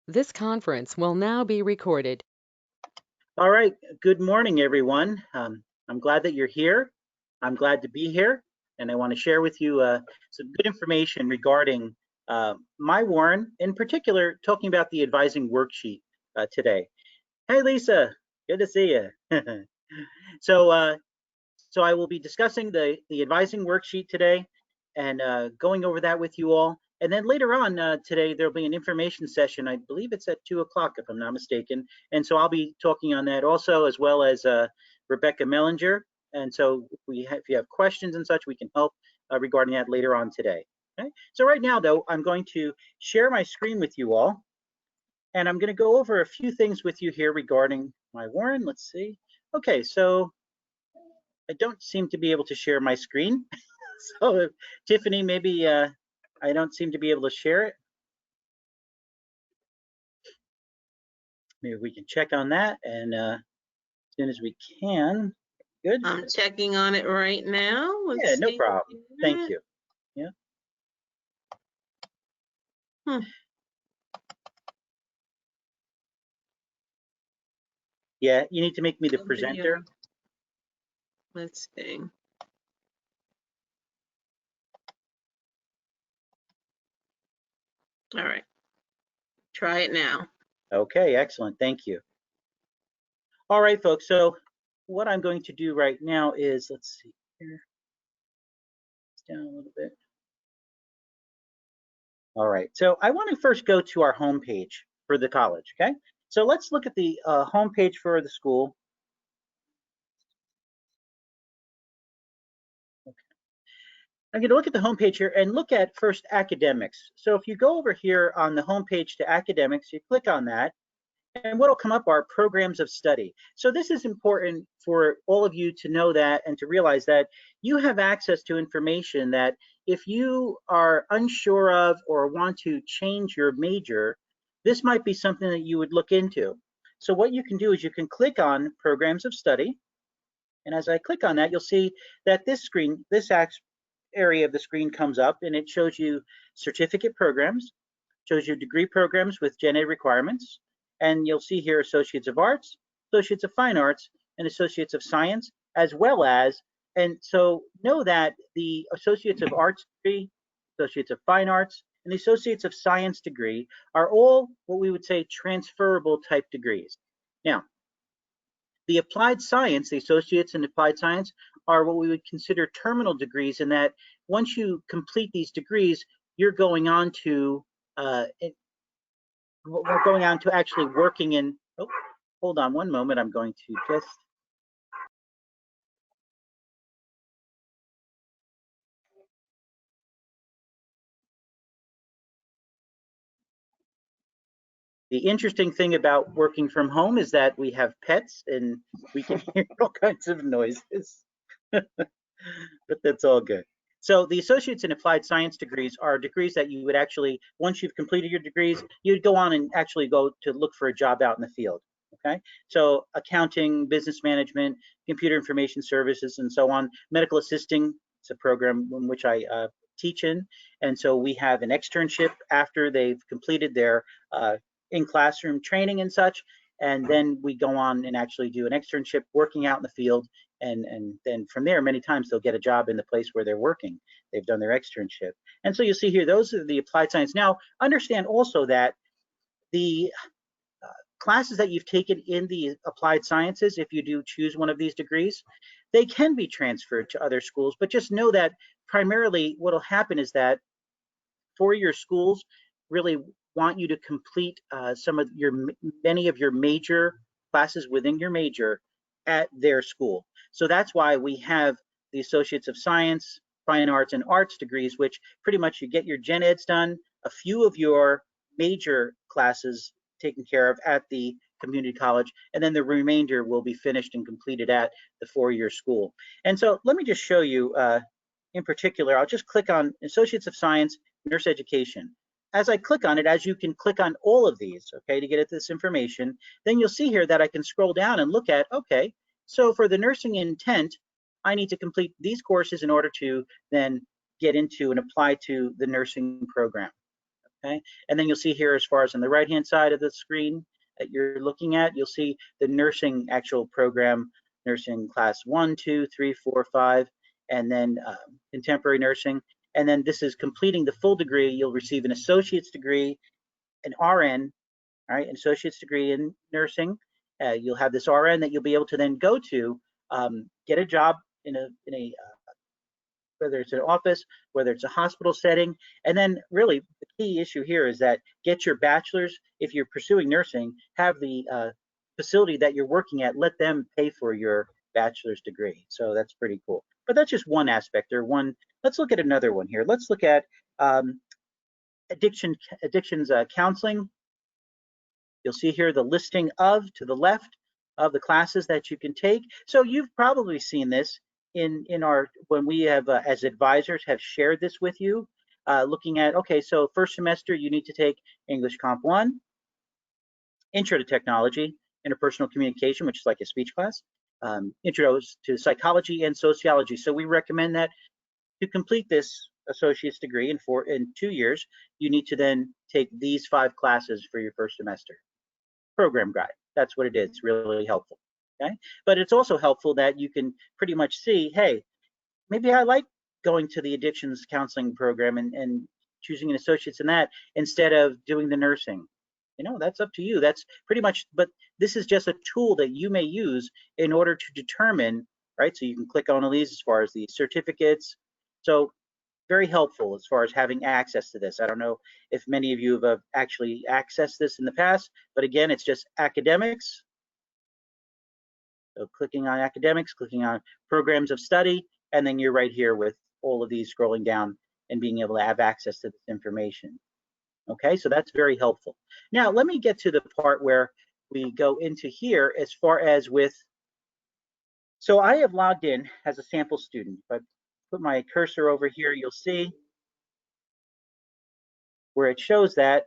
This conference will now be recorded. All right, good morning, everyone. I'm glad that you're here. I'm glad to be here, and I want to share with you some good information regarding my Warren, in particular, talking about the advising worksheet today. Hey, Lisa, good to see you. so, so I will be discussing the advising worksheet today and going over that with you all. And then later on today, there'll be an information session. I believe it's at 2 o'clock, if I'm not mistaken. And so I'll be talking on that also, as well as Rebecca Mellinger. And so if you have questions and such, we can help regarding that later on today. Okay. So right now, though, I'm going to share my screen with you all. And I'm going to go over a few things with you here regarding my Warren. Let's see. Okay, so I don't seem to be able to share my screen. So Tiffany, maybe I don't seem to be able to share it. Maybe we can check on that, and as soon as we can. Good. I'm checking on it right now. Yeah, no problem. Thank you. Yeah. Yeah, you need to make me the presenter. Let's see. All right. Try it now. Okay, excellent. Thank you. All right, folks. So what I'm going to do right now is, let's see here. It's down a little bit. All right. So I want to first go to our homepage for the college. Okay. So let's look at the homepage for the school. I'm going to look at the homepage here and look at first academics. So if you go over here on the homepage to academics, you click on that, and what will come up are programs of study. So this is important for all of you to know that and to realize that you have access to information that if you are unsure of or want to change your major, this might be something that you would look into. So what you can do is you can click on programs of study. And as I click on that, you'll see that this screen, this area of the screen comes up and it shows you certificate programs, shows you degree programs with Gen Ed requirements, and you'll see here Associates of Arts, Associates of Fine Arts, and Associates of Science, as well as, and so know that the Associates of Arts degree, Associates of Fine Arts, and the Associates of Science degree are all what we would say transferable type degrees. Now, the applied science, the associates in applied science, are what we would consider terminal degrees, in that once you complete these degrees, you're going on to actually working in. Oh, hold on one moment. I'm going to just. The interesting thing about working from home is that we have pets and we can hear all kinds of noises, but that's all good. So the associates in applied science degrees are degrees that you would actually, once you've completed your degrees, you'd go on and actually go to look for a job out in the field. Okay, so accounting, business management, computer information services, and so on. Medical assisting, it's a program in which I teach in, and so we have an externship after they've completed their in classroom training and such, and then we go on and actually do an externship working out in the field, and then from there many times they'll get a job in the place where they're working. They've done their externship. And so you'll see here those are the applied science. Now understand also that the classes that you've taken in the applied sciences, if you do choose one of these degrees, they can be transferred to other schools, but just know that primarily what will happen is that four-year schools really want you to complete many of your major classes within your major at their school. So that's why we have the Associates of Science, Fine Arts, and Arts degrees, which pretty much you get your Gen Eds done, a few of your major classes taken care of at the community college, and then the remainder will be finished and completed at the four-year school. And so let me just show you in particular, I'll just click on Associates of Science, Nurse Education. As I click on it, as you can click on all of these, okay, to get at this information, then you'll see here that I can scroll down and look at, okay, so for the nursing intent, I need to complete these courses in order to then get into and apply to the nursing program. okay? And then you'll see here, as far as on the right-hand side of the screen that you're looking at, you'll see the nursing actual program, nursing class 1, 2, 3, 4, 5, and then contemporary nursing. And then this is completing the full degree. You'll receive an associate's degree, an RN, all right, an associate's degree in nursing. You'll have this RN that you'll be able to then go to get a job in a whether it's an office, whether it's a hospital setting. And then really the key issue here is that get your bachelor's. If you're pursuing nursing, have the facility that you're working at, let them pay for your bachelor's degree. So that's pretty cool. But that's just one aspect or one. Let's look at another one here. Let's look at addictions counseling. You'll see here the listing of, to the left, of the classes that you can take. So you've probably seen this in our, when we have as advisors have shared this with you, looking at, okay, so first semester you need to take English Comp 1, Intro to Technology, Interpersonal Communication, which is like a speech class, Intros to Psychology and Sociology. So we recommend that to complete this associate's degree in 2 years, you need to then take these 5 classes for your first semester. Program guide, that's what it is, really helpful, okay? But it's also helpful that you can pretty much see, hey, maybe I like going to the addictions counseling program and choosing an associate's in that instead of doing the nursing. You know, that's up to you. That's pretty much, but this is just a tool that you may use in order to determine, right? So you can click on all these as far as the certificates. So very helpful as far as having access to this. I don't know if many of you have actually accessed this in the past, but again, it's just academics. So clicking on academics, clicking on programs of study, and then you're right here with all of these scrolling down and being able to have access to this information. Okay, so that's very helpful. Now, let me get to the part where we go into here as far as with, so I have logged in as a sample student. If I put my cursor over here, you'll see where it shows that,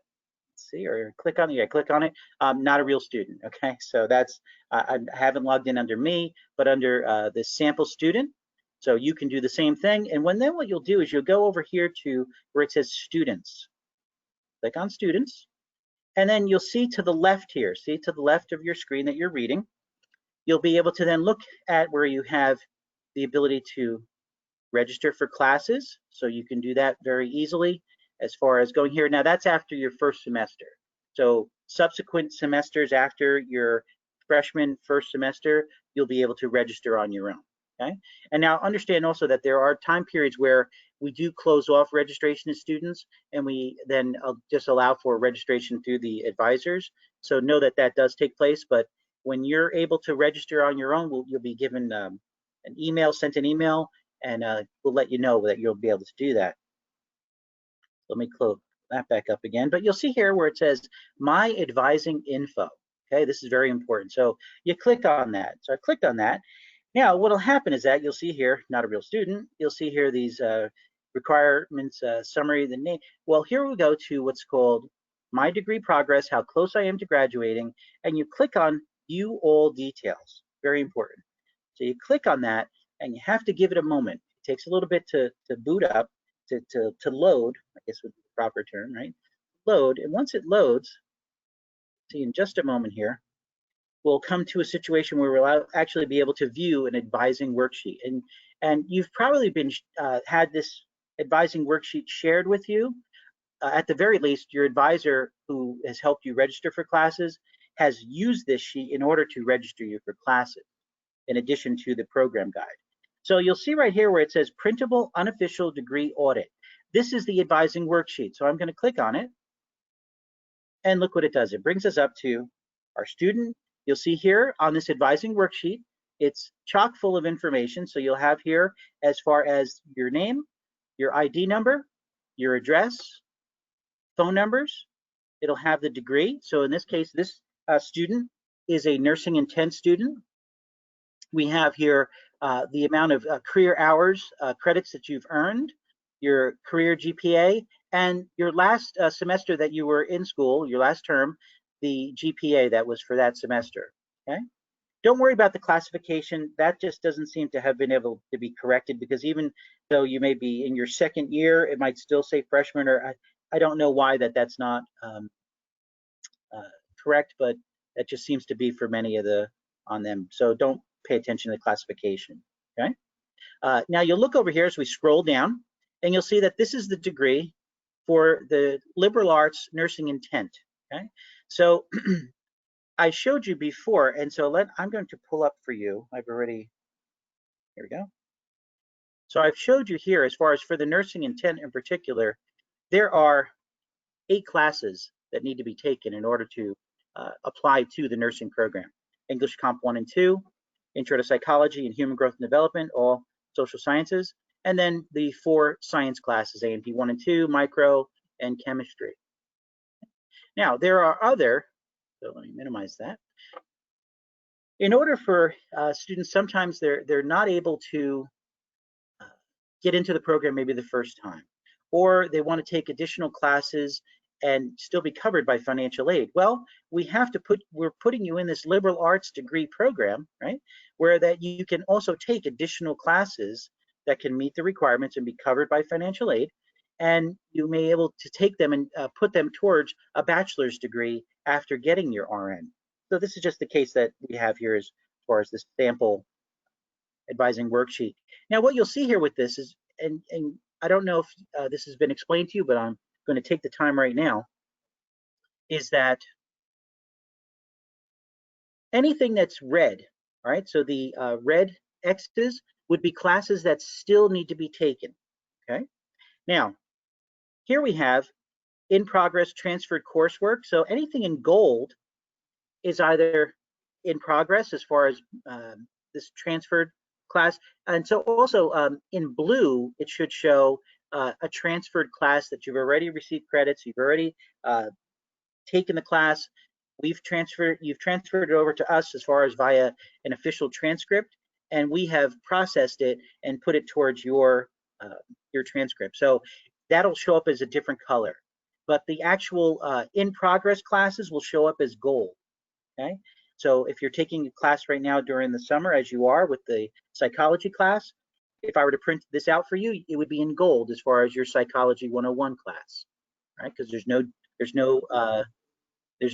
let's see, or click on it, yeah, click on it, not a real student, okay? So that's, I haven't logged in under me, but under the sample student. So you can do the same thing. And then what you'll do is you'll go over here to where it says students. Click on students, and then you'll see to the left here, see to the left of your screen that you're reading, you'll be able to then look at where you have the ability to register for classes. So you can do that very easily as far as going here. Now that's after your first semester. So subsequent semesters after your freshman first semester, you'll be able to register on your own, okay? And now understand also that there are time periods where we do close off registration to students, and we then just allow for registration through the advisors. So know that that does take place, but when you're able to register on your own, you'll be given an email, sent an email, and we'll let you know that you'll be able to do that. Let me close that back up again, but you'll see here where it says My Advising Info. Okay, this is very important. So you click on that. So I clicked on that. Now, what'll happen is that you'll see here, not a real student, you'll see here these requirements, summary, the name. Well, here we go to what's called My Degree Progress, How Close I Am to Graduating, and you click on View All Details. Very important. So you click on that, and you have to give it a moment. It takes a little bit to boot up, to load, I guess would be the proper term, right? Load, and once it loads, see in just a moment here, we'll come to a situation where we'll actually be able to view an advising worksheet. And you've probably been had this advising worksheet shared with you. At the very least, your advisor who has helped you register for classes has used this sheet in order to register you for classes, in addition to the program guide. So you'll see right here where it says Printable Unofficial Degree Audit. This is the advising worksheet. So I'm going to click on it, and look what it does. It brings us up to our student. You'll see here on this advising worksheet, it's chock full of information. So you'll have here as far as your name, your ID number, your address, phone numbers. It'll have the degree. So in this case, this student is a nursing intent student. We have here the amount of career hours, credits that you've earned, your career GPA, and your last semester that you were in school, your last term, the GPA that was for that semester, okay? Don't worry about the classification. That just doesn't seem to have been able to be corrected, because even though you may be in your second year, it might still say freshman, or I don't know why that's not correct, but that just seems to be for many of the on them. So don't pay attention to the classification. Okay. Now you'll look over here as we scroll down, and you'll see that this is the degree for the liberal arts nursing intent. Okay. So I showed you before, and so I'm going to pull up for you. I've already, here we go. So I've showed you here, as far as for the nursing intent in particular, there are 8 classes that need to be taken in order to apply to the nursing program. English Comp 1 and 2, Intro to Psychology and Human Growth and Development, all social sciences, and then the 4 science classes, A&P 1 and 2, Micro, and Chemistry. Now, there are other, so let me minimize that. In order for students, sometimes they're not able to get into the program maybe the first time, or they want to take additional classes and still be covered by financial aid. Well, we're putting you in this liberal arts degree program, right, where that you can also take additional classes that can meet the requirements and be covered by financial aid, and you may be able to take them and put them towards a bachelor's degree after getting your RN. So this is just the case that we have here as far as this sample advising worksheet. Now, what you'll see here with this is, and I don't know if this has been explained to you, but I'm going to take the time right now, is that anything that's red, all right, so the red X's would be classes that still need to be taken, okay? Now, here we have in progress transferred coursework. So anything in gold is either in progress as far as this transferred class. And so also in blue, it should show a transferred class that you've already received credits, you've already taken the class, you've transferred it over to us as far as via an official transcript, and we have processed it and put it towards your transcript. So that'll show up as a different color. But the actual in progress classes will show up as gold, okay? So if you're taking a class right now during the summer, as you are with the psychology class, if I were to print this out for you, it would be in gold as far as your psychology 101 class, right? Because there's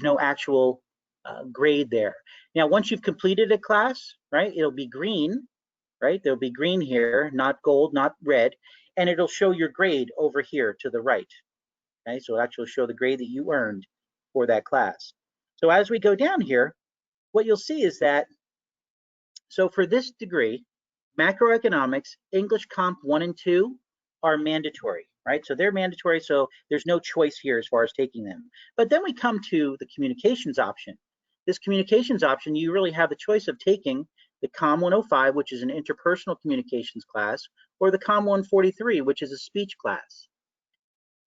no actual grade there. Now, once you've completed a class, right, it'll be green, right? There'll be green here, not gold, not red, and it'll show your grade over here to the right. Okay, so it'll actually show the grade that you earned for that class. So as we go down here, what you'll see is that, so for this degree, macroeconomics, English Comp 1 and 2 are mandatory, right? So they're mandatory, so there's no choice here as far as taking them. But then we come to the communications option. This communications option, you really have the choice of taking the COM 105, which is an interpersonal communications class, or the COM 143, which is a speech class.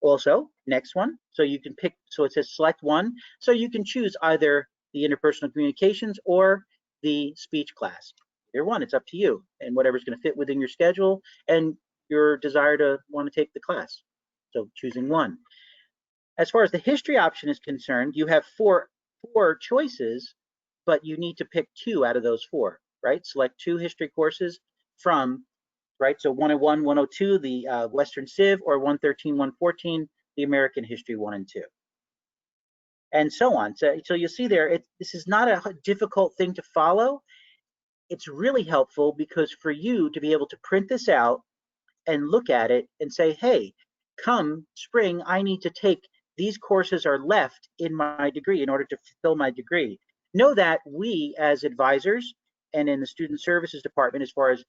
Also, next one, so you can pick, so it says select one, so you can choose either the interpersonal communications or the speech class. Either one, it's up to you, and whatever's going to fit within your schedule and your desire to want to take the class. So choosing one. As far as the history option is concerned, you have four choices, but you need to pick 2 out of those 4, right? Select 2 history courses from, right? So 101, 102, the Western Civ, or 113, 114, the American History 1 and 2. And so on. So you'll see there, this is not a difficult thing to follow. It's really helpful because for you to be able to print this out and look at it and say, hey, come spring, I need to take, these courses are left in my degree in order to fulfill my degree. Know that we as advisors and in the student services department, as far as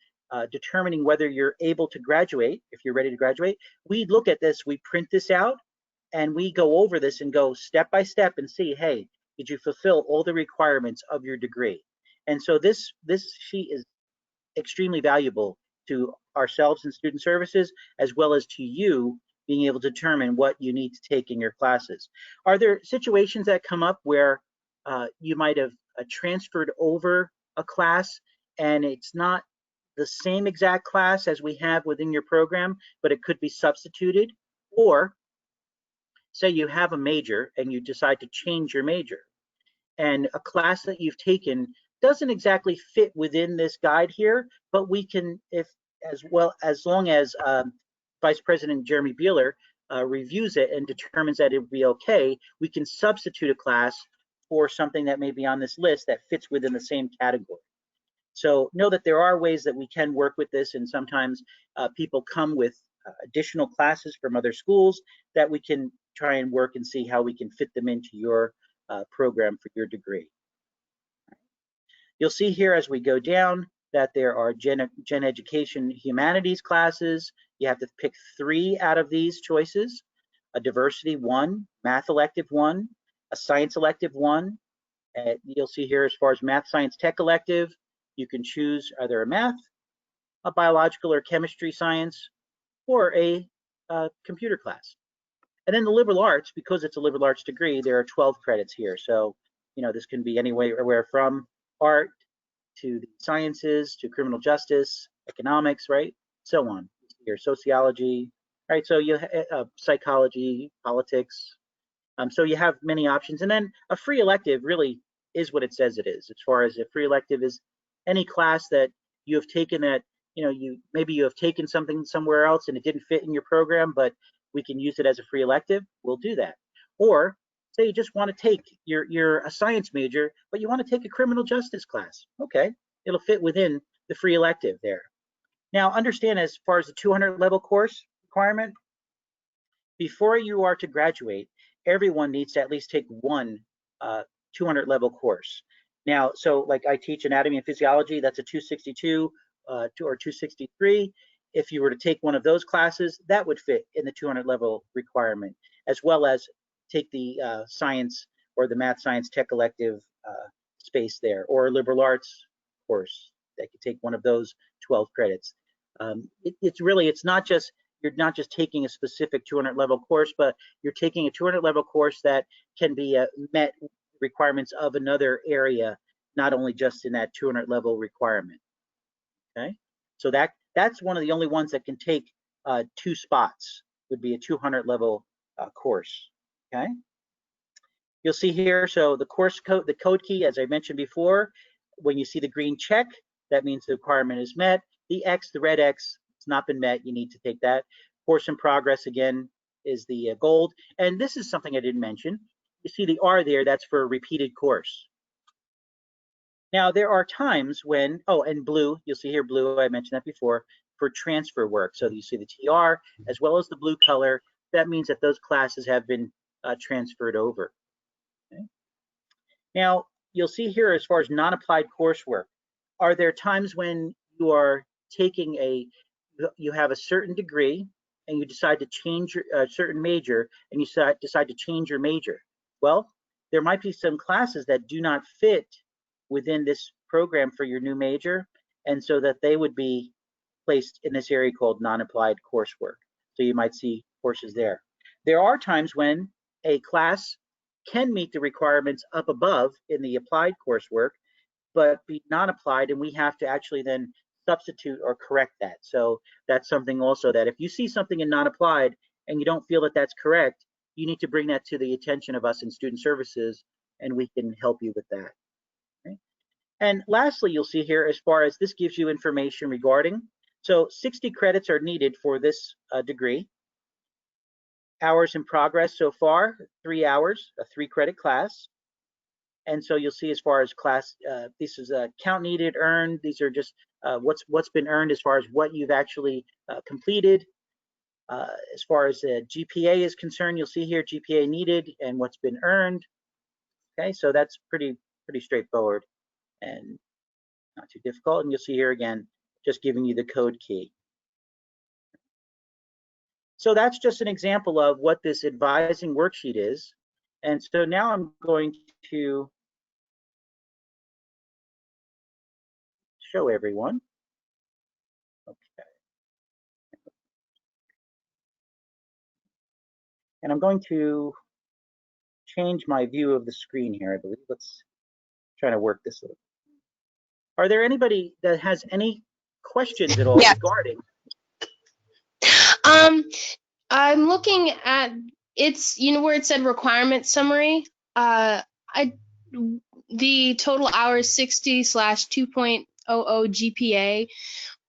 determining whether you're able to graduate, if you're ready to graduate, we look at this, we print this out, and we go over this and go step by step and see, hey, did you fulfill all the requirements of your degree? And so this sheet is extremely valuable to ourselves in student services, as well as to you being able to determine what you need to take in your classes. Are there situations that come up where you might have transferred over a class and it's not the same exact class as we have within your program, but it could be substituted? Or say you have a major and you decide to change your major, and a class that you've taken doesn't exactly fit within this guide here, but we can, if as long as Vice President Jeremy Beeler reviews it and determines that it would be okay, we can substitute a class for something that may be on this list that fits within the same category. So know that there are ways that we can work with this, and sometimes people come with additional classes from other schools that we can try and work and see how we can fit them into your program for your degree. You'll see here as we go down that there are gen education humanities classes. You have to pick 3 out of these choices: a diversity 1, math elective 1, a science elective 1. You'll see here as far as math, science, tech elective, you can choose either a math, a biological or chemistry science, or a computer class. And then the liberal arts, because it's a liberal arts degree, there are 12 credits here. So, you know, this can be anywhere from art to the sciences to criminal justice, economics, right? So on. Your sociology, right? So you have psychology, politics. So you have many options. And then a free elective really is what it says it is. As far as a free elective is any class that you have taken that, you know, maybe you have taken something somewhere else and it didn't fit in your program, but we can use it as a free elective, we'll do that. Or say you just want to take, you're a science major, but you want to take a criminal justice class. Okay, it'll fit within the free elective there. Now understand, as far as the 200 level course requirement, before you are to graduate, everyone needs to at least take one 200 level course. Now, so like I teach anatomy and physiology, that's a 262 or 263. If you were to take one of those classes, that would fit in the 200 level requirement, as well as take the science or the math, science, tech elective space there, or liberal arts course that could take one of those 12 credits. It's not just, you're not just taking a specific 200 level course, but you're taking a 200 level course that can be met requirements of another area, not only just in that 200 level requirement. Okay, so that's one of the only ones that can take 2 spots, would be a 200 level course. Okay, you'll see here, so the course code, the code key, as I mentioned before, when you see the green check, that means the requirement is met. The X, the red X, it's not been met, you need to take that. Course in progress, again, is the gold. And this is something I didn't mention. You see the R there, that's for a repeated course. Now, there are times when, oh, and blue, you'll see here blue, I mentioned that before, for transfer work. So you see the TR as well as the blue color. That means that those classes have been transferred over. Okay. Now, you'll see here as far as non-applied coursework, are there times when you are taking you have a certain degree and you decide to change a certain major and you decide to change your major? Well, there might be some classes that do not fit within this program for your new major, and so that they would be placed in this area called non-applied coursework. So you might see courses there. There are times when a class can meet the requirements up above in the applied coursework, but be non-applied, and we have to actually then substitute or correct that. So that's something also that if you see something in non-applied and you don't feel that that's correct, you need to bring that to the attention of us in student services, and we can help you with that. Okay. And lastly, you'll see here, as far as this gives you information regarding, so 60 credits are needed for this degree. Hours in progress so far, 3 hours, a 3-credit class. And so you'll see as far as class, this is count needed, earned. These are just what's been earned as far as what you've actually completed. As far as GPA is concerned, you'll see here GPA needed and what's been earned. Okay, so that's pretty straightforward and not too difficult. And you'll see here again, just giving you the code key. So that's just an example of what this advising worksheet is. And so now I'm going to show everyone. Okay. And I'm going to change my view of the screen here, I believe. Let's try to work this a little. Are there anybody that has any questions at all regarding? I'm looking at it's, you know, where it said requirement summary. The total hours 60/2.00 GPA.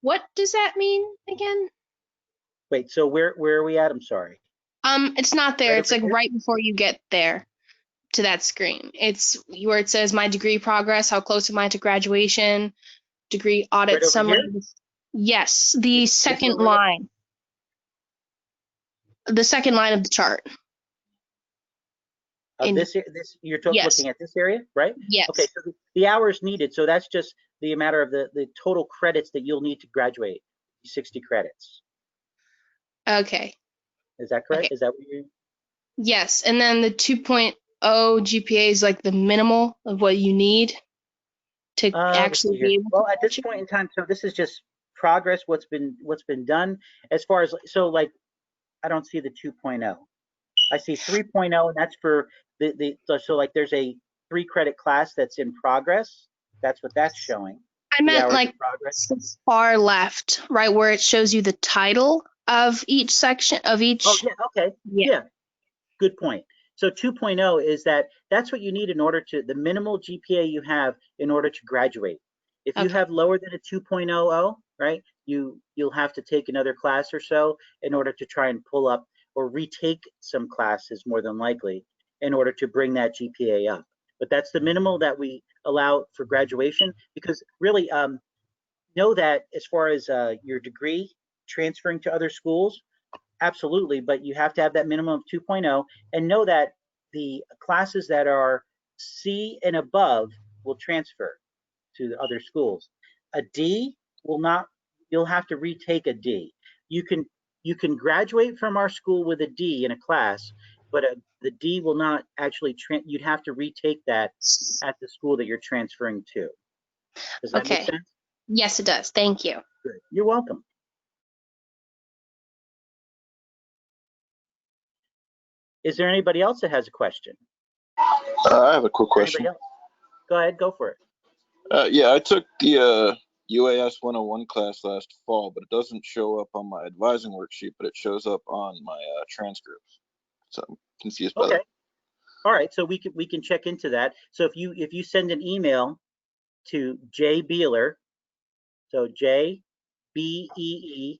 What does that mean again? Wait, so where are we at? I'm sorry. It's not there. Right It's over like here? right before you get there to that screen. It's where it says my degree progress, how close am I to graduation, degree Right audit over summary. here? Yes, the This second over here? line. The second line of the chart. Of In this, you're yes, looking at this area, right? Okay, yes. so the hours needed, so that's just the matter of the total credits that you'll need to graduate, 60 credits. Okay. Is that Okay. correct? Is that what you? Yes, and then the 2.0 GPA is like the minimal of what you need to Let's actually see here. be able to Well, at this graduate. point in time, so this is just progress, what's been done. As far as, so like, I don't see the 2.0. I see 3.0, and that's for so like there's a 3 credit class that's in progress. That's what that's showing, I the meant hours like of progress. far left, right where it shows you the title of each section of Oh, each. yeah, okay. Yeah. Yeah, good point. So 2.0 is that's what you need in order to, the minimal GPA you have in order to graduate. If you Okay. have lower than a 2.00, right, you'll have to take another class or so in order to try and pull up or retake some classes more than likely in order to bring that GPA up. But that's the minimal that we allow for graduation, because really know that as far as your degree transferring to other schools, absolutely, but you have to have that minimum of 2.0, and know that the classes that are C and above will transfer to the other schools. A D will not, you'll have to retake a D. You can graduate from our school with a D in a class, but the D will not actually, you'd have to retake that at the school that you're transferring to. Does that make Okay. sense? Yes, it does. Thank you. Good. You're welcome. Is there anybody else that has a question? I have a quick Or anybody question. else? Go ahead, go for it. Yeah, I took the UAS 101 class last fall, but it doesn't show up on my advising worksheet, but it shows up on my transcripts. So I'm confused by Okay. that. All right, so we can check into that. So if you send an email to J Beeler, so JBEELER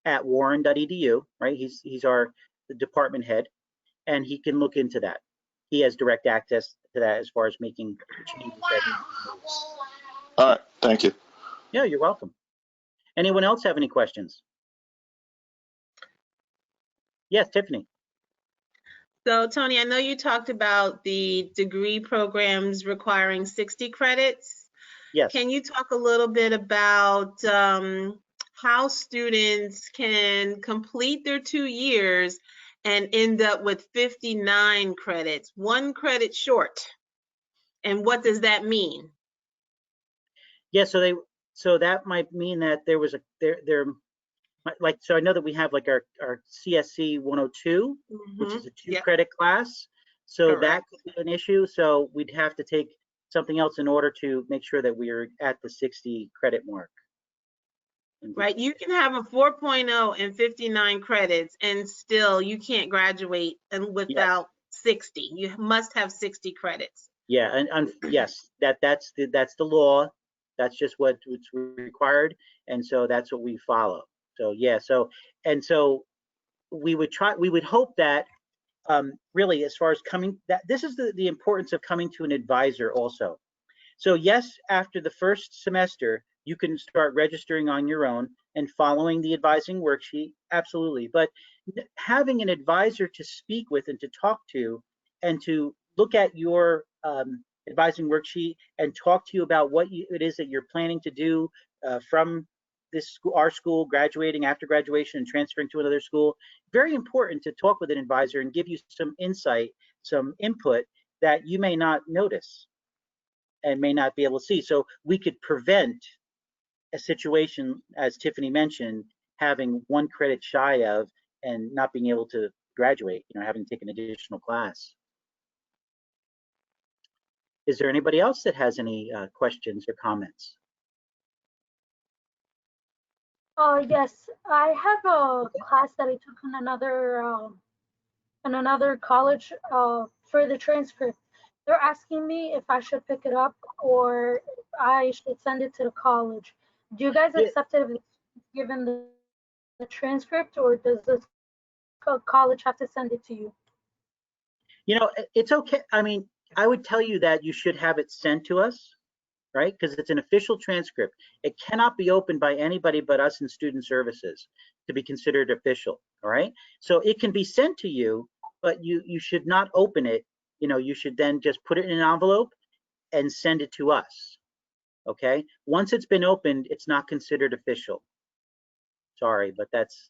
at warren.edu, right? He's our the department head, and he can look into that. He has direct access to that as far as making changes that need to be made. All right, thank you. Yeah, you're welcome. Anyone else have any questions? Yes, Tiffany. So Tony, I know you talked about the degree programs requiring 60 credits. Yes. Can you talk a little bit about how students can complete their 2 years and end up with 59 credits, 1 credit short? And what does that mean? Yeah, so that might mean that there was there like, so I know that we have like our CSC 102, which is a 2 credit class. So that Correct. could be an issue. So we'd have to take something else in order to make sure that we are at the 60 credit mark. Right, you can have a 4.0 and 59 credits and still you can't graduate and without 60. You must have 60 credits. Yeah, and yes, that's the law. That's just what's required, and so that's what we follow. So yeah, so we would hope that really, as far as coming, that this is the importance of coming to an advisor also. So yes, after the first semester, you can start registering on your own and following the advising worksheet, absolutely. But having an advisor to speak with and to talk to and to look at your advising worksheet and talk to you about what it is that you're planning to do from this school, our school, graduating after graduation and transferring to another school, very important to talk with an advisor and give you some insight, some input that you may not notice and may not be able to see. So we could prevent a situation, as Tiffany mentioned, having 1 credit shy of and not being able to graduate, having to take an additional class. Is there anybody else that has any questions or comments? Yes, I have a class that I took in another college for the transcript. They're asking me if I should pick it up or I should send it to the college. Do you guys accept it if it's given the the transcript, or does the college have to send it to you? You know, it's okay. I mean, I would tell you that you should have it sent to us, right? Because it's an official transcript. It cannot be opened by anybody but us in student services to be considered official, all right? So it can be sent to you, but you should not open it. You know, you should then just put it in an envelope and send it to us, okay? Once it's been opened, it's not considered official. Sorry, but that's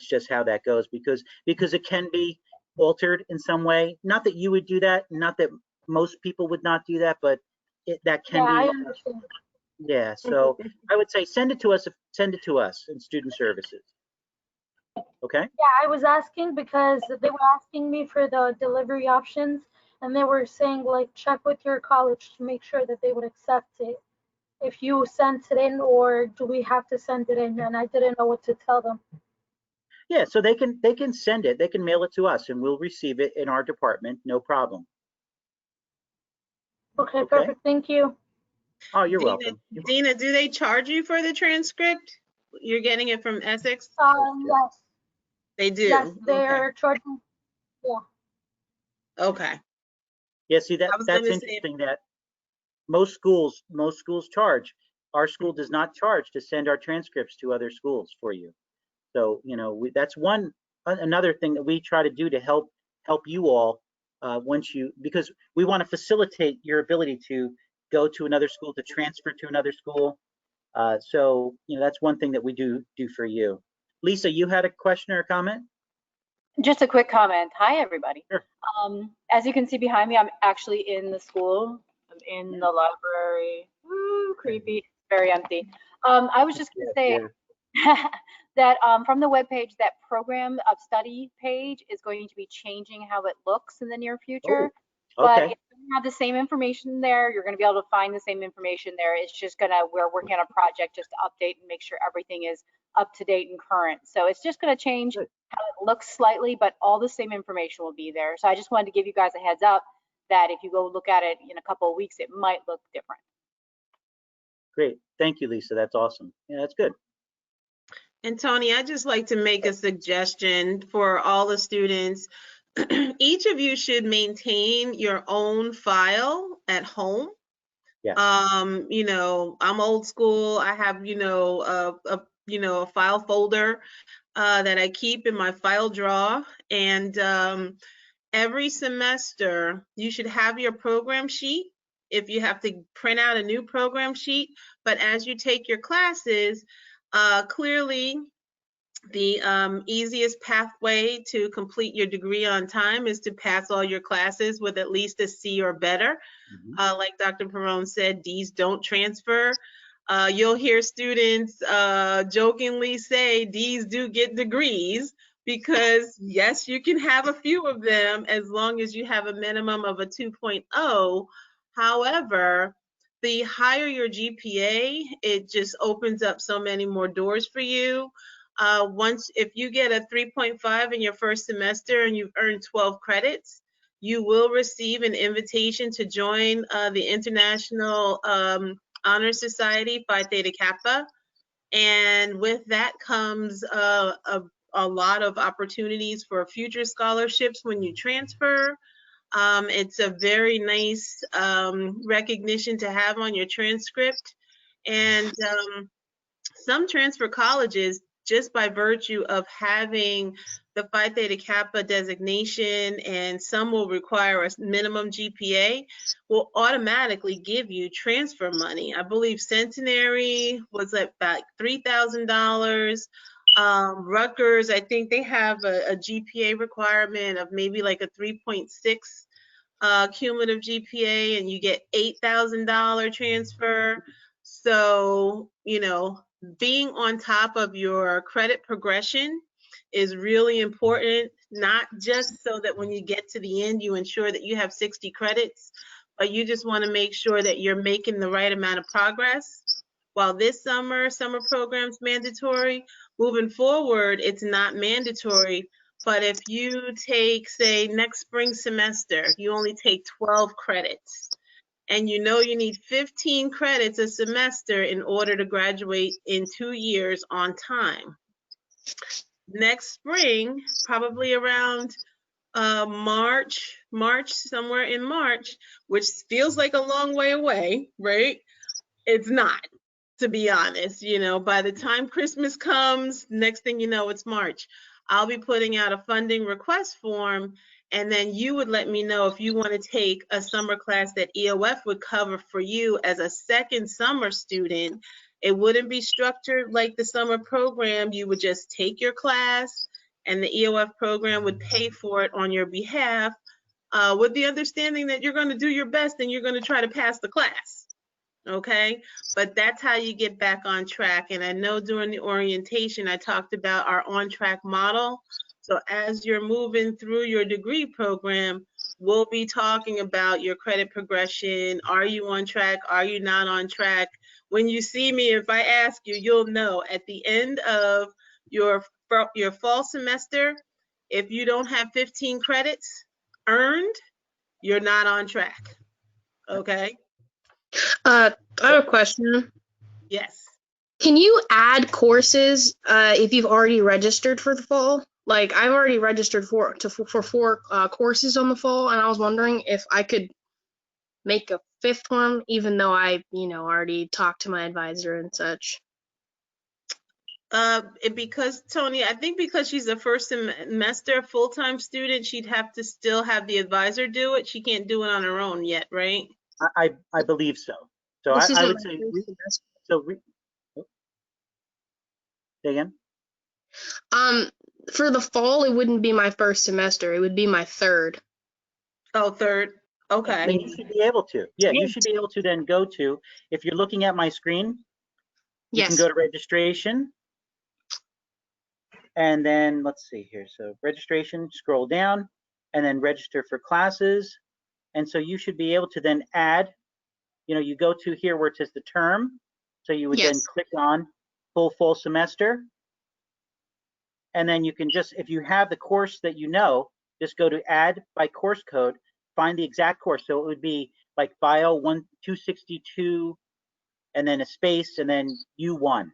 just how that goes, because it can be altered in some way. Not that you would do that, not that most people would not do that, but that can Yeah, I be. understand. Yeah, so I would say send it to us in student services. Okay? Yeah, I was asking because they were asking me for the delivery options, and they were saying like check with your college to make sure that they would accept it if you sent it in, or do we have to send it in? And I didn't know what to tell them. Yeah, so they can send it, they can mail it to us and we'll receive it in our department, no problem. Okay, Okay? perfect. Thank you. Oh, you're Dina, welcome. Dina, do they charge you for the transcript? You're getting it from Essex? Yes, They yes, do. Okay. they're charging. Yeah. Okay. Yeah, see I was that's gonna say, interesting that most schools charge. Our school does not charge to send our transcripts to other schools for you. So, you know, that's another thing that we try to do to help you all because we want to facilitate your ability to go to another school, to transfer to another school. So, you know, that's one thing that we do for you. Lisa, you had a question or a comment? Just a quick comment. Hi, everybody. Sure. As you can see behind me, I'm actually in the school. I'm in the library. Ooh, creepy. Very empty. I was just going to say that from the webpage, that program of study page is going to be changing how it looks in the near future. But Okay. it's going to have the same information there. You're going to be able to find the same information there. It's just we're working on a project just to update and make sure everything is up to date and current. So it's just going to change Good. how it looks slightly, but all the same information will be there. So I just wanted to give you guys a heads up that if you go look at it in a couple of weeks, it might look different. Great. Thank you, Lisa. That's awesome. Yeah, that's good. and Tony, I'd just like to make a suggestion for all the students. Each of you should maintain your own file at home. Yes. You know, I'm old school. I have, a file folder that I keep in my file drawer. And every semester, you should have your program sheet if you have to print out a new program sheet. But as you take your classes, clearly, the easiest pathway to complete your degree on time is to pass all your classes with at least a C or better. Like Dr. Perrone said, D's don't transfer. You'll hear students jokingly say D's do get degrees because yes, you can have a few of them as long as you have a minimum of a 2.0. However, the higher your GPA, it just opens up so many more doors for you. If you get a 3.5 in your first semester and you've earned 12 credits, you will receive an invitation to join the International Honor Society, Phi Theta Kappa. And with that comes a lot of opportunities for future scholarships when you transfer. It's a very nice recognition to have on your transcript. And some transfer colleges, just by virtue of having the Phi Theta Kappa designation, and some will require a minimum GPA, will automatically give you transfer money. I believe Centenary was at about $3,000. Rutgers, I think they have a GPA requirement of maybe like a 3.6 cumulative GPA, and you get $8,000 transfer. So, you know, being on top of your credit progression is really important, not just so that when you get to the end, you ensure that you have 60 credits, but you just want to make sure that you're making the right amount of progress. While this summer program's mandatory, moving forward, it's not mandatory. But if you take, say, next spring semester, you only take 12 credits, and you know you need 15 credits a semester in order to graduate in 2 years on time. Next spring, probably around March, somewhere in March, which feels like a long way away, right? It's not, to be honest. You know, by the time Christmas comes, next thing you know, it's March. I'll be putting out a funding request form, and then you would let me know if you want to take a summer class that EOF would cover for you as a second summer student. It wouldn't be structured like the summer program. You would just take your class, and the EOF program would pay for it on your behalf, with the understanding that you're going to do your best and you're going to try to pass the class. Okay, but that's how you get back on track. And I know during the orientation, I talked about our on-track model. So as you're moving through your degree program, we'll be talking about your credit progression. Are you on track? Are you not on track? When you see me, if I ask you, you'll know at the end of your fall semester, if you don't have 15 credits earned, you're not on track. Okay? I have a question. Yes. Can you add courses if you've already registered for the fall? Like, I've already registered for 4 courses on the fall, and I was wondering if I could make a 5th one, even though I, already talked to my advisor and such. Because Tony, I think because she's a first semester full-time student, she'd have to still have the advisor do it. She can't do it on her own yet, right? I believe so. So This I isn't would my say, first semester. say again? For the fall, it wouldn't be my first semester. It would be my 3rd. Oh, third. Okay. Then you should be able to. Yeah, you should be able to then go to, if you're looking at my screen, you can Yes. go to registration. And then let's see here. So registration, scroll down, and then register for classes. And so you should be able to then add, you go to here where it says the term. So you would then Yes. click on full semester. And then you can just, if you have the course that you know, just go to add by course code, find the exact course. So it would be like bio 262, and then a space, and then U1.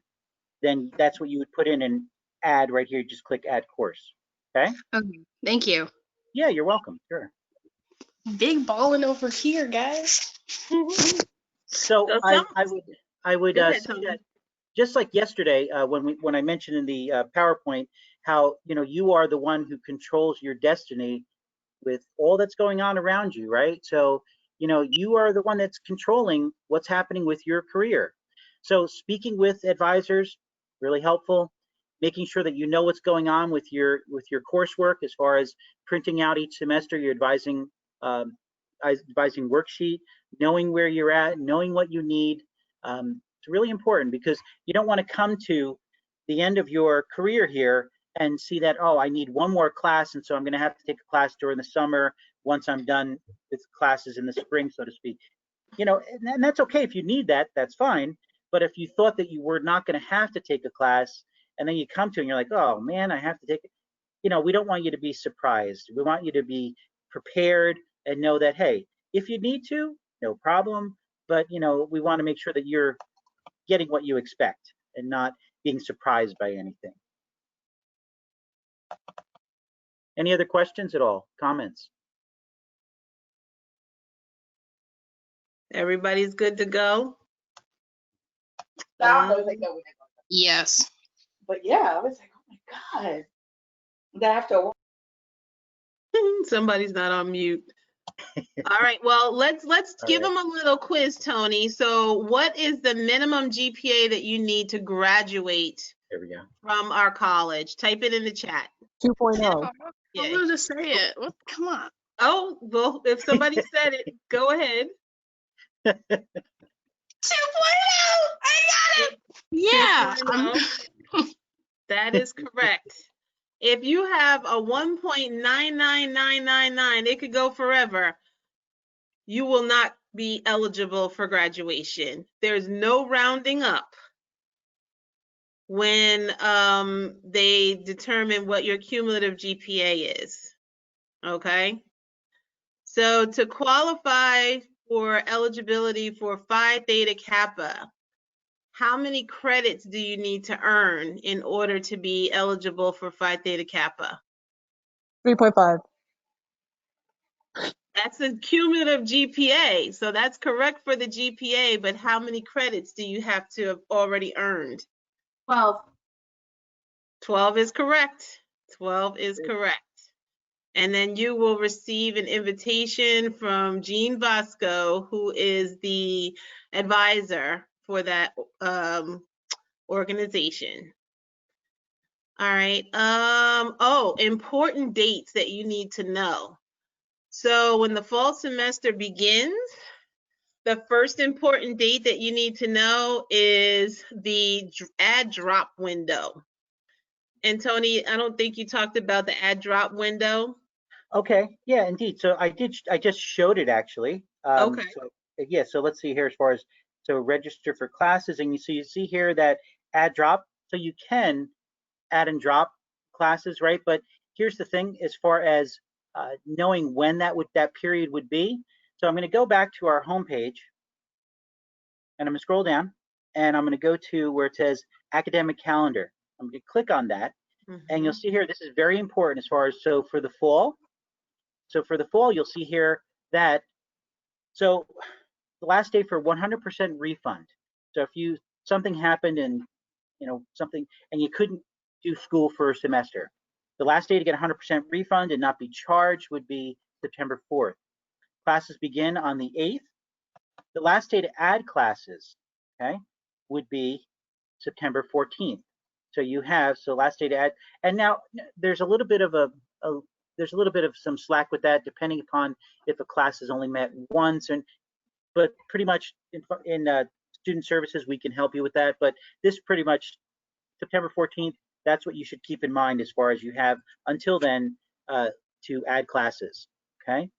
Then that's what you would put in and add right here. Just click add course. Okay? Okay. Thank you. Yeah, you're welcome. Sure. Big ballin' over here, guys. So So I would Go ahead, say Tony. that just like yesterday, when I mentioned in the PowerPoint how you are the one who controls your destiny with all that's going on around you, right? So you are the one that's controlling what's happening with your career. So speaking with advisors, really helpful. Making sure that you know what's going on with your coursework as far as printing out each semester your advising worksheet, knowing where you're at, knowing what you need. It's really important because you don't want to come to the end of your career here and see that, oh, I need one more class, and so I'm going to have to take a class during the summer once I'm done with classes in the spring, so to speak. And that's okay if you need that, that's fine. But if you thought that you were not going to have to take a class, and then you come to it and you're like, oh man, I have to take it. We don't want you to be surprised. We want you to be prepared and know that, hey, if you need to, no problem. But, we want to make sure that you're getting what you expect and not being surprised by anything. Any other questions at all? Comments? Everybody's good to go? I was like, no, Yes. but yeah, I was like, oh my God. Then after Somebody's not on mute. All right, well, let's give them a little quiz, Tony. So what is the minimum GPA that you need to graduate There we go. from our college? Type it in the chat. 2.0. Yeah. I wanted to say it. What? Come on. Oh, well, if somebody said it, go ahead. 2.0. I got it. Yeah. 2.0. That is correct. If you have a 1.99999, it could go forever. You will not be eligible for graduation. There's no rounding up when they determine what your cumulative GPA is. Okay? So to qualify for eligibility for Phi Theta Kappa, how many credits do you need to earn in order to be eligible for Phi Theta Kappa? 3.5. That's a cumulative GPA. So that's correct for the GPA, but how many credits do you have to have already earned? 12. 12 is correct. 12 is correct. And then you will receive an invitation from Jean Bosco, who is the advisor for that organization. All right. Oh, important dates that you need to know. So when the fall semester begins, the first important date that you need to know is the add drop window. And Tony, I don't think you talked about the add drop window. Okay, yeah, indeed. So I just showed it actually. Okay. So yeah, so let's see here as far as, so register for classes, and you see here that add drop. So you can add and drop classes, right? But here's the thing, as far as knowing when that period would be. So I'm going to go back to our homepage, and I'm going to scroll down, and I'm going to go to where it says academic calendar. I'm going to click on that, and you'll see here, this is very important as far as, so for the fall. So for the fall, you'll see here that, so the last day for 100% refund. So if something happened and, something, and you couldn't do school for a semester, the last day to get 100% refund and not be charged would be September 4th. Classes begin on the 8th. The last day to add classes, okay, would be September 14th. So you have, so last day to add, and now there's a little bit of there's a little bit of some slack with that, depending upon if a class is only met once, but pretty much in student services, we can help you with that. But this pretty much, September 14th, that's what you should keep in mind as far as you have until then to add classes, okay?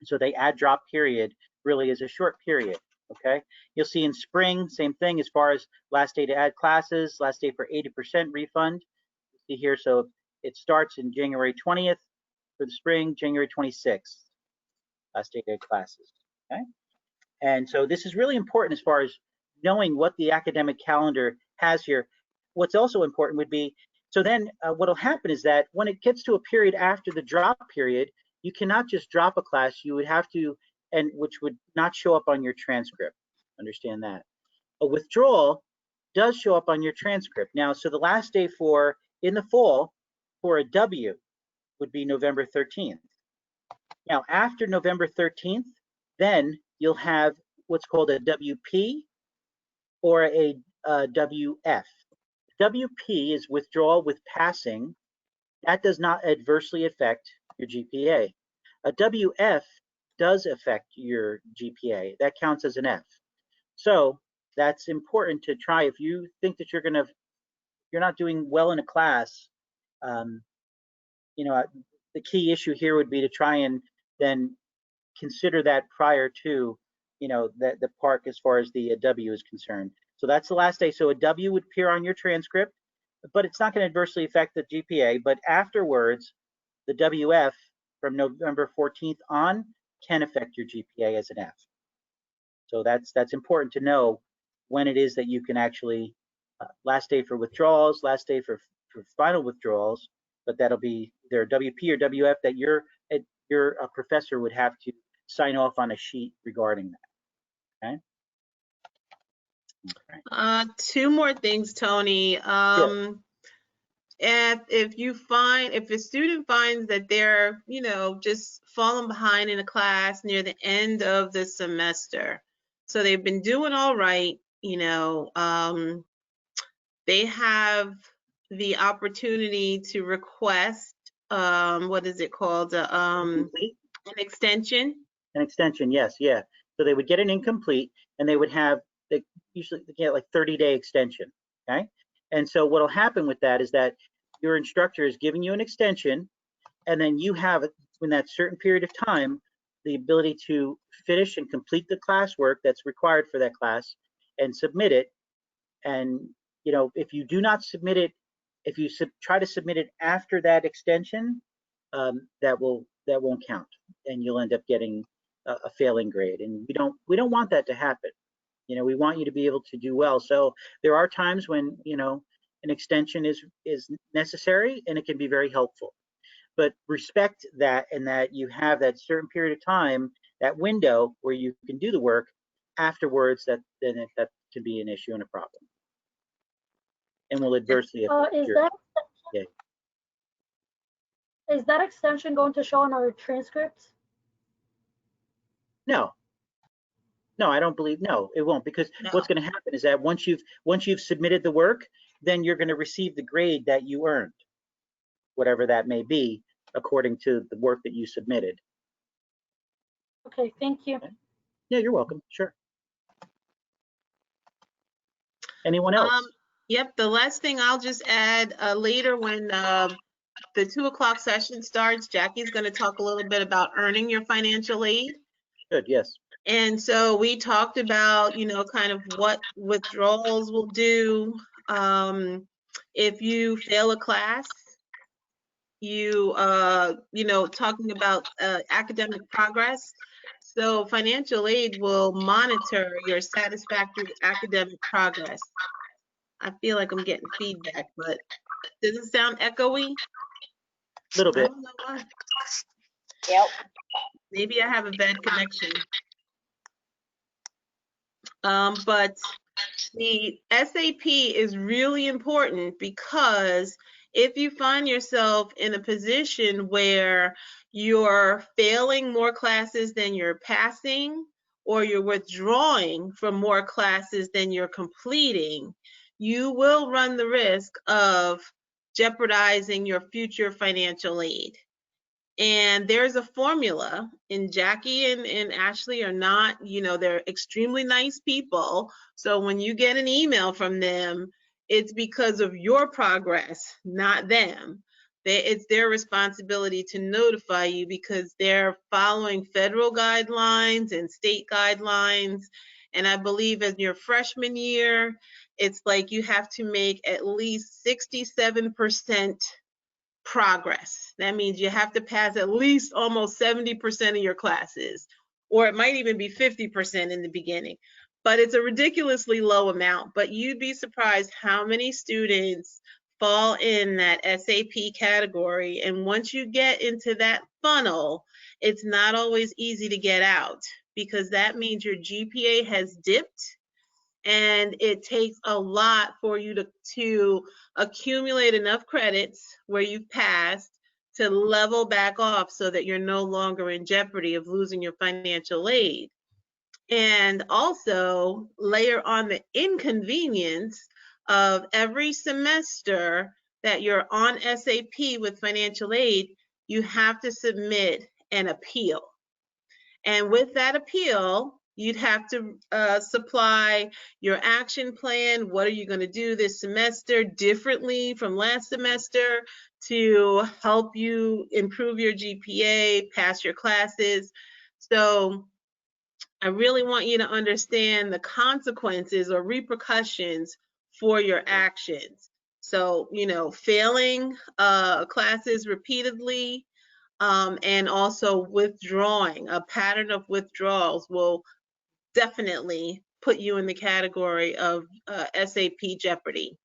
So the add drop period really is a short period, okay? You'll see in spring, same thing as far as last day to add classes, last day for 80% refund. See here, so it starts in January 20th for the spring, January 26th, last day to add classes, okay? And so this is really important as far as knowing what the academic calendar has here. What's also important would be, so then what'll happen is that when it gets to a period after the drop period, you cannot just drop a class, you would have to, and which would not show up on your transcript. Understand that. A withdrawal does show up on your transcript. Now, so the last day for, in the fall, for a W would be November 13th. Now, after November 13th, then you'll have what's called a WP or a WF. WP is withdrawal with passing. That does not adversely affect your GPA. A WF does affect your GPA. That counts as an F. So that's important to try. If you think that you're not doing well in a class, the key issue here would be to try and then consider that prior to, the park as far as the W is concerned. So that's the last day. So a W would appear on your transcript, but it's not going to adversely affect the GPA. But afterwards, the WF from November 14th on can affect your GPA as an F. So that's important to know when it is that you can actually, last day for withdrawals, last day for final withdrawals, but that'll be their WP or WF that your professor would have to sign off on a sheet regarding that. Okay. Okay. Two more things, Tony. Sure. If a student finds that they're, just falling behind in a class near the end of the semester, so they've been doing all right, they have the opportunity to request, what is it called? An extension. An extension, yes, yeah. So they would get an incomplete, and they would have, they usually get like 30-day extension, okay? And so what'll happen with that is that your instructor is giving you an extension, and then you have, in that certain period of time, the ability to finish and complete the classwork that's required for that class and submit it. And, if you do not submit it, if you try to submit it after that extension, that won't count, and you'll end up getting a failing grade. And we don't want that to happen. You know, we want you to be able to do well. So there are times when, you know, an extension is necessary and it can be very helpful. But respect that, and that you have that certain period of time, that window where you can do the work. Afterwards, that can be an issue and a problem, and will adversely affect your. Is that extension going to show in our transcripts? No, I don't believe. No, it won't, because what's going to happen is that once you've submitted the work, then you're going to receive the grade that you earned, whatever that may be, according to the work that you submitted. Okay, thank you. Yeah, you're welcome. Sure. Anyone else? Yep, the last thing I'll just add, later when the 2 o'clock session starts, Jackie's going to talk a little bit about earning your financial aid. Good, yes. And so we talked about, you know, kind of what withdrawals will do if you fail a class. You know, talking about academic progress. So financial aid will monitor your satisfactory academic progress. I feel like I'm getting feedback, but does it sound echoey? A little bit. I don't know why. Yep. Maybe I have a bad connection. But the SAP is really important, because if you find yourself in a position where you're failing more classes than you're passing, or you're withdrawing from more classes than you're completing, you will run the risk of jeopardizing your future financial aid. And there's a formula, and Jackie and Ashley are not, you know, they're extremely nice people. So when you get an email from them, it's because of your progress, not them. It's their responsibility to notify you, because they're following federal guidelines and state guidelines. And I believe in your freshman year, it's like you have to make at least 67% progress. That means you have to pass at least almost 70% of your classes, or it might even be 50% in the beginning. But it's a ridiculously low amount. But you'd be surprised how many students fall in that SAP category. And once you get into that funnel, it's not always easy to get out, because that means your GPA has dipped. And it takes a lot for you to accumulate enough credits where you've passed to level back off, so that you're no longer in jeopardy of losing your financial aid. And also layer on the inconvenience of every semester that you're on SAP with financial aid, you have to submit an appeal. And with that appeal, you'd have to supply your action plan. What are you going to do this semester differently from last semester to help you improve your GPA, pass your classes? So I really want you to understand the consequences or repercussions for your actions. So, you know, failing classes repeatedly, and also withdrawing, a pattern of withdrawals will definitely put you in the category of SAP jeopardy.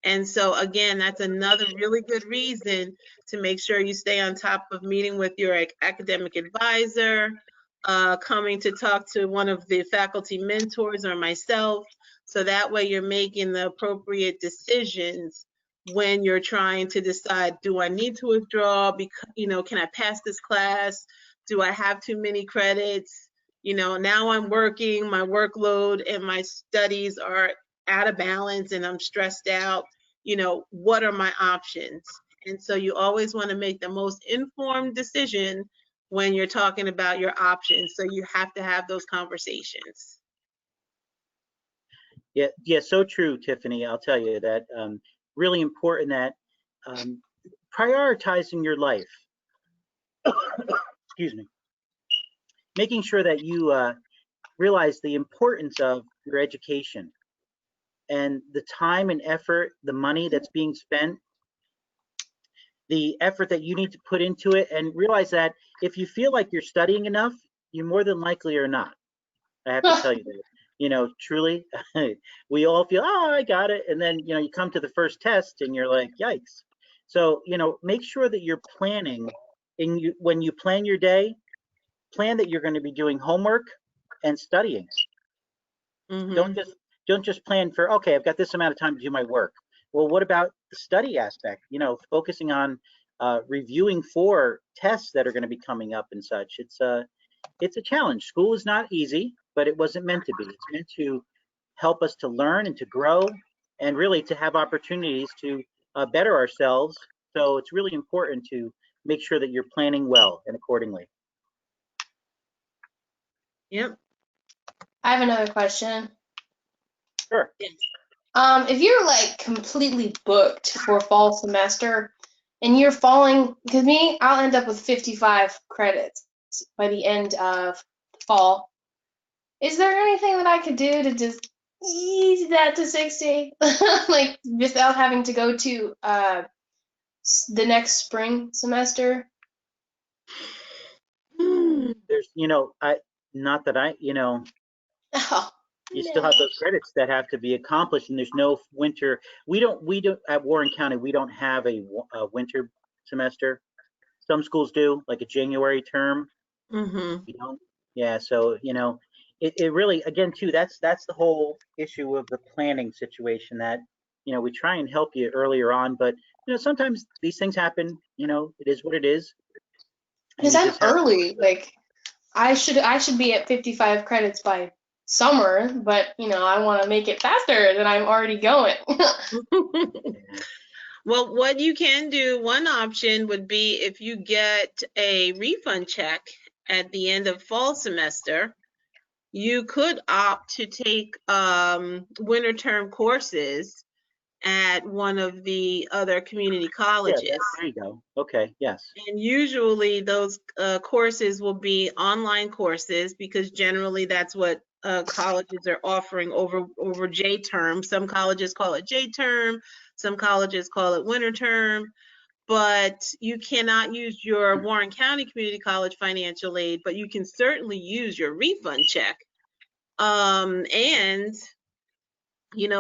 And so again, that's another really good reason to make sure you stay on top of meeting with your academic advisor, coming to talk to one of the faculty mentors or myself, so that way you're making the appropriate decisions when you're trying to decide, do I need to withdraw? Because, you know, can I pass this class? Do I have too many credits? You know, now I'm working, my workload and my studies are out of balance and I'm stressed out. You know, what are my options? And so you always want to make the most informed decision when you're talking about your options. So you have to have those conversations. Yeah, so true, Tiffany. I'll tell you that really important that prioritizing your life. Excuse me. Making sure that you realize the importance of your education and the time and effort, the money that's being spent, the effort that you need to put into it, and realize that if you feel like you're studying enough, you more than likely are not. I have to tell you that. truly, we all feel, oh, I got it. And then, you come to the first test and you're like, yikes. So, make sure that you're planning when you plan your day, plan that you're going to be doing homework and studying. Mhm. Don't just plan for, okay, I've got this amount of time to do my work. Well, what about the study aspect? Focusing on reviewing for tests that are going to be coming up and such. It's a challenge. School is not easy, but it wasn't meant to be. It's meant to help us to learn and to grow, and really to have opportunities to better ourselves. So it's really important to make sure that you're planning well and accordingly. Yep. I have another question. Sure. If you're like completely booked for fall semester and you're falling, because I'll end up with 55 credits by the end of fall. Is there anything that I could do to just ease that to 60? Like without having to go to the next spring semester? There's, not that Oh, you still have those credits that have to be accomplished, and there's no winter. We don't at Warren County, we don't have a winter semester. Some schools do, like a January term. Mhm. We don't. Yeah, so it really, again, too, that's the whole issue of the planning situation, that we try and help you earlier on, but sometimes these things happen. It is what it is, and because you I'm just have to. early. Like I should be at 55 credits by summer, but I want to make it faster than I'm already going. Well, what you can do, one option would be if you get a refund check at the end of fall semester, you could opt to take winter term courses at one of the other community Yeah, colleges. there you go. Okay, yes. And usually those courses will be online courses, because generally that's what colleges are offering over J term. Some colleges call it J term, some colleges call it winter term, but you cannot use your Warren County Community College financial aid, but you can certainly use your refund check. And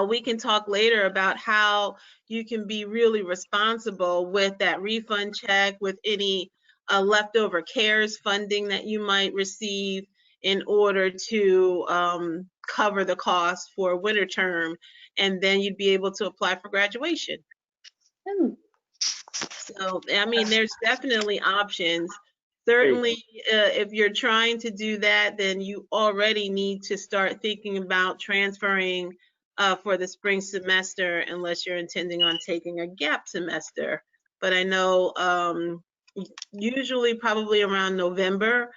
we can talk later about how you can be really responsible with that refund check, with any leftover CARES funding that you might receive, in order to cover the cost for winter term, and then you'd be able to apply for graduation. So, I mean, there's definitely options. Certainly, if you're trying to do that, then you already need to start thinking about transferring for the spring semester, unless you're intending on taking a gap semester. But I know usually probably around November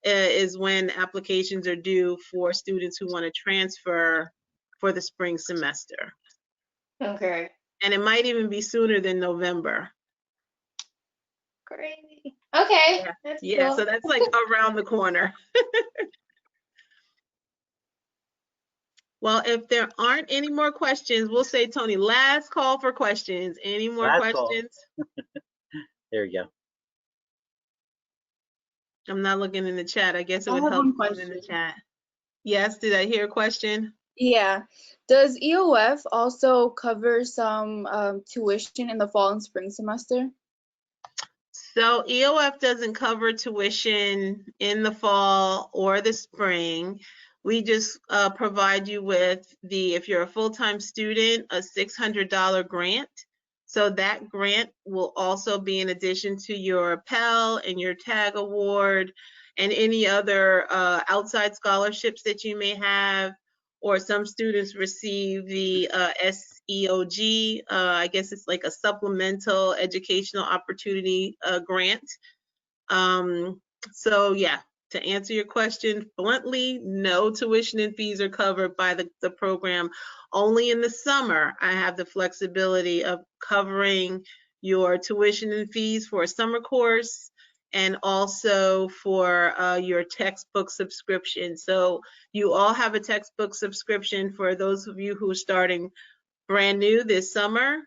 is when applications are due for students who want to transfer for the spring semester. Okay. And it might even be sooner than November. Crazy. Okay. Yeah, That's yeah, cool. so that's like around the corner. Well, if there aren't any more questions, we'll say, Tony, last call for questions. Any more Last call. questions? There you go. I'm not looking in the chat. I guess it I would have help one to put in the question. chat. Yes, did I hear a question? Yeah. Does EOF also cover some tuition in the fall and spring semester? So EOF doesn't cover tuition in the fall or the spring. We just provide you with if you're a full-time student, a $600 grant. So that grant will also be in addition to your Pell and your TAG award and any other outside scholarships that you may have, or some students receive the SEOG, I guess it's like a supplemental educational opportunity grant. So yeah, to answer your question bluntly, no tuition and fees are covered by the program. Only in the summer, I have the flexibility of covering your tuition and fees for a summer course, and also for your textbook subscription. So you all have a textbook subscription for those of you who are starting brand new this summer.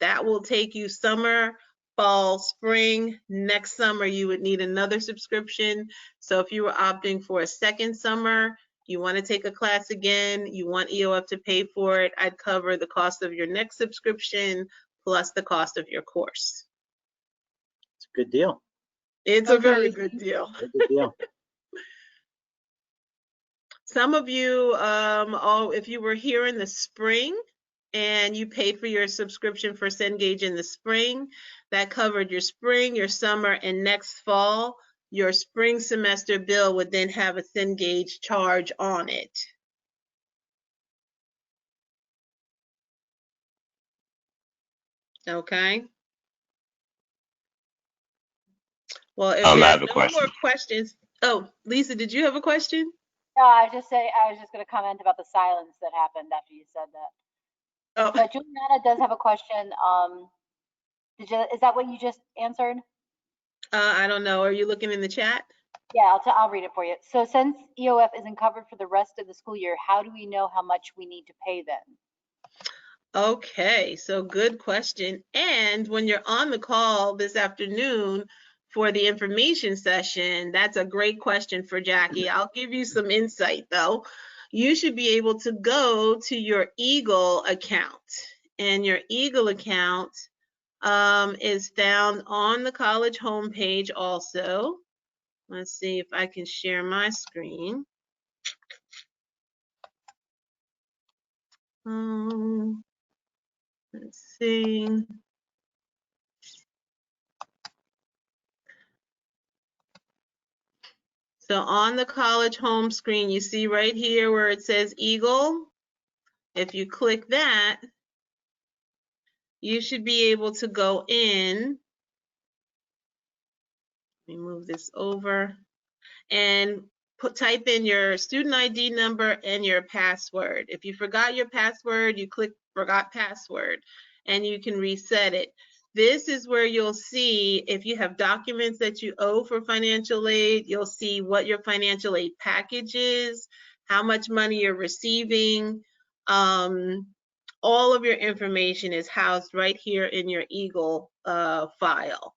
That will take you summer, fall, spring. Next summer, you would need another subscription. So if you were opting for a second summer, you want to take a class again, you want EOF to pay for it, I'd cover the cost of your next subscription plus the cost of your course. It's a good deal. It's a very Okay. good deal. A good deal. Some of you, if you were here in the spring and you paid for your subscription for Cengage in the spring, that covered your spring, your summer, and next fall. Your spring semester bill would then have a Cengage charge on it. Okay. Well, if I there are have a no question. more questions. Oh, Lisa, did you have a question? No, I was just going to comment about the silence that happened after you said that. Oh, But Juliana does have a question. Is that what you just answered? I don't know. Are you looking in the chat? Yeah, I'll read it for you. So since EOF isn't covered for the rest of the school year, how do we know how much we need to pay then? Okay, so good question. And when you're on the call this afternoon for the information session, that's a great question for Jackie. I'll give you some insight though. You should be able to go to your Eagle account, and your Eagle account is found on the college homepage also. Let's see if I can share my screen. Let's see. So on the college home screen, you see right here where it says Eagle. If you click that, you should be able to go in. Let me move this over and type in your student ID number and your password. If you forgot your password, you click forgot password and you can reset it. This is where you'll see if you have documents that you owe for financial aid, you'll see what your financial aid package is, how much money you're receiving. All of your information is housed right here in your Eagle file.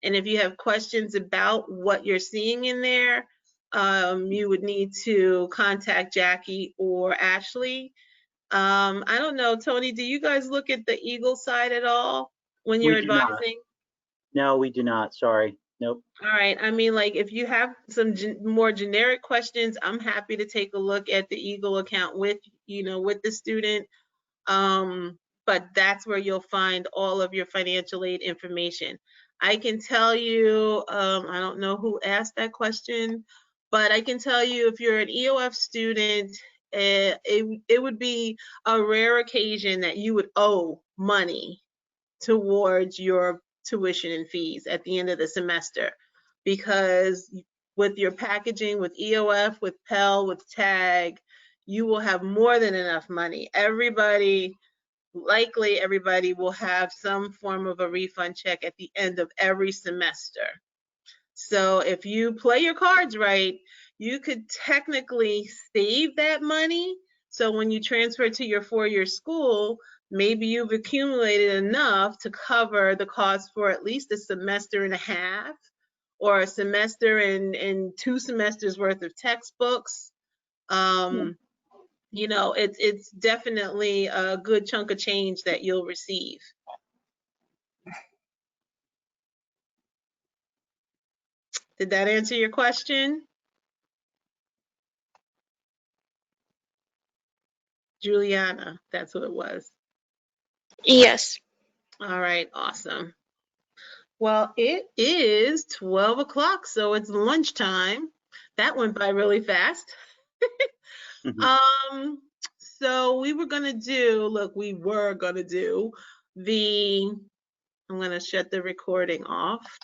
And if you have questions about what you're seeing in there, you would need to contact Jackie or Ashley. I don't know, Tony, do you guys look at the Eagle side at all when you're We do not. advising? No, we do not. Sorry. Nope. All right. I mean, like if you have some more generic questions, I'm happy to take a look at the Eagle account with, with the student. But that's where you'll find all of your financial aid information. I can tell you, I don't know who asked that question, but I can tell you if you're an EOF student, it would be a rare occasion that you would owe money towards your tuition and fees at the end of the semester, because with your packaging, with EOF, with Pell, with TAG, you will have more than enough money. Likely everybody will have some form of a refund check at the end of every semester. So if you play your cards right, you could technically save that money. So when you transfer to your four-year school, maybe you've accumulated enough to cover the cost for at least a semester and a half, or a semester and 2 semesters worth of textbooks. It's definitely a good chunk of change that you'll receive. Did that answer your question? Juliana, that's what it was. Yes. All right, awesome. Well, it is 12 o'clock, so it's lunchtime. That went by really fast. So we were gonna do I'm gonna shut the recording off.